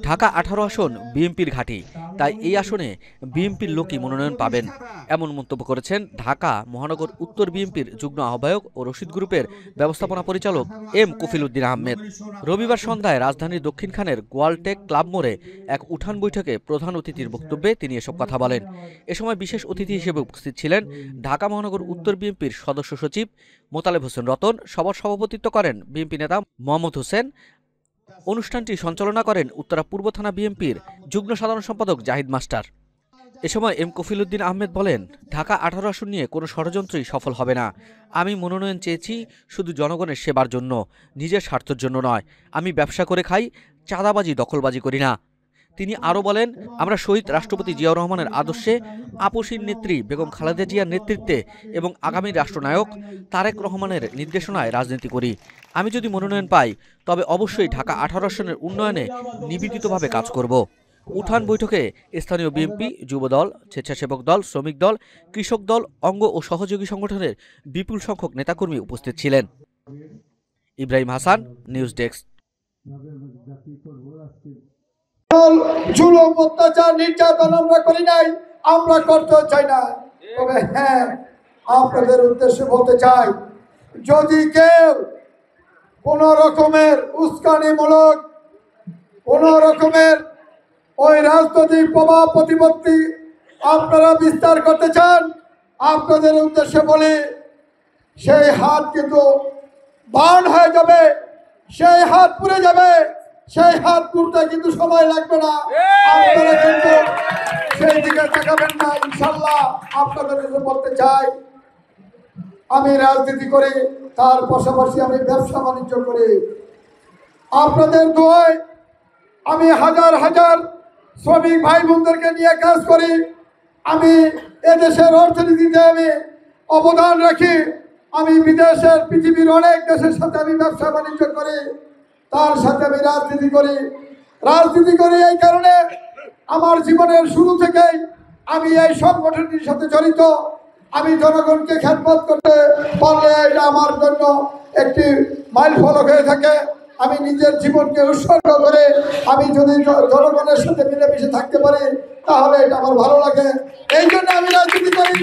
ঢাকা ১৮ আসন বিএনপির ঘাঁটি, তাই এই আসনে বিএনপির লোকই মনোনয়ন পাবেন, এমন মন্তব্য করেছেন ঢাকা মহানগর উত্তর বিএনপির যুগ্ম আহ্বায়ক ও রশিদ গ্রুপের ব্যবস্থাপনা পরিচালক এম কফিল উদ্দিন আহমেদ। রবিবার সন্ধ্যায় রাজধানীর দক্ষিণখানের গোয়ালটেক ক্লাব মোড়ে এক উঠান বৈঠকে প্রধান অতিথির বক্তব্যে তিনি এসব কথা বলেন। এ সময় বিশেষ অতিথি হিসেবে উপস্থিত ছিলেন ঢাকা মহানগর উত্তর বিএনপির সদস্য সচিব মোতালেব হোসেন রতন। সভার সভাপতিত্ব করেন বিএনপি নেতা মোহাম্মদ হোসেন। অনুষ্ঠানটি সঞ্চালনা করেন উত্তরা পূর্ব থানা বিএনপির যুগ্ম সাধারণ সম্পাদক জাহিদ মাস্টার। এ সময় এম কফিল উদ্দিন আহমেদ বলেন, ঢাকা ১৮ আসন নিয়ে কোনো ষড়যন্ত্রই সফল হবে না। আমি মনোনয়ন চেয়েছি শুধু জনগণের সেবার জন্য, নিজের স্বার্থের জন্য নয়। আমি ব্যবসা করে খাই, চাঁদাবাজি দখলবাজি করি না। তিনি আরও বলেন, আমরা শহীদ রাষ্ট্রপতি জিয়াউর রহমানের আদর্শে, আপসীর নেত্রী বেগম খালেদা জিয়ার নেতৃত্বে এবং আগামী রাষ্ট্রনায়ক তারেক রহমানের নির্দেশনায় রাজনীতি করি। আমি যদি মনোনয়ন পাই তবে অবশ্যই ঢাকা ১৮ আসনের উন্নয়নে নিবেদিতভাবে কাজ করব। উঠান বৈঠকে স্থানীয় বিএনপি, যুবদল, স্বেচ্ছাসেবক দল, শ্রমিক দল, কৃষক দল, অঙ্গ ও সহযোগী সংগঠনের বিপুল সংখ্যক নেতাকর্মী উপস্থিত ছিলেন। Ibrahim Hasan, news desk. জুলুম, অত্যাচার, নির্যাতন আমরা করি নাই, আমরা করতে চাই না। তবে হ্যাঁ, আপনাদের উদ্দেশ্যে বলতে চাই, যদি কেউ কোন রকমের উস্কানিমূলক, কোন রকমের ওই রাজনৈতিক প্রভাব প্রতিপত্তি আপনারা বিস্তার করতে চান, আপনাদের উদ্দেশ্যে বলি, সেই হাত কিন্তু বার্ন হয়ে যাবে, সেই হাত পুড়ে যাবে। সেই হাত পুড়তে কিন্তু সময় লাগবে না। আপনারা কিন্তু সেই দিকে তাকাবেন না, ইনশাল্লাহ। আপনাদের কাছে বলতে চাই, আমি রাজনীতি করি, তার পাশাপাশি আমি ব্যবসা বাণিজ্য করি। আপনাদের দোয়ায় আমি হাজার হাজার শ্রমিক ভাই বোনদেরকে নিয়ে কাজ করি। আমি এদেশের অর্থনীতিতে আমি অবদান রাখি। আমি বিদেশের, পৃথিবীর অনেক দেশের সাথে আমি ব্যবসা বাণিজ্য করি, তার সাথে আমি রাজনীতি করি। এই কারণে আমার জীবনের শুরু থেকেই আমি এই সংগঠনটির সাথে জড়িত। আমি জনগণকে খেদমত করতে পারলে এটা আমার জন্য একটি মাইল ফলক হয়ে থাকে। আমি নিজের জীবনকে উৎসর্গ করে আমি যদি জনগণের সাথে মিলেমিশে থাকতে পারি, তাহলে এটা আমার ভালো লাগে। এই জন্য আমি রাজনীতি করি।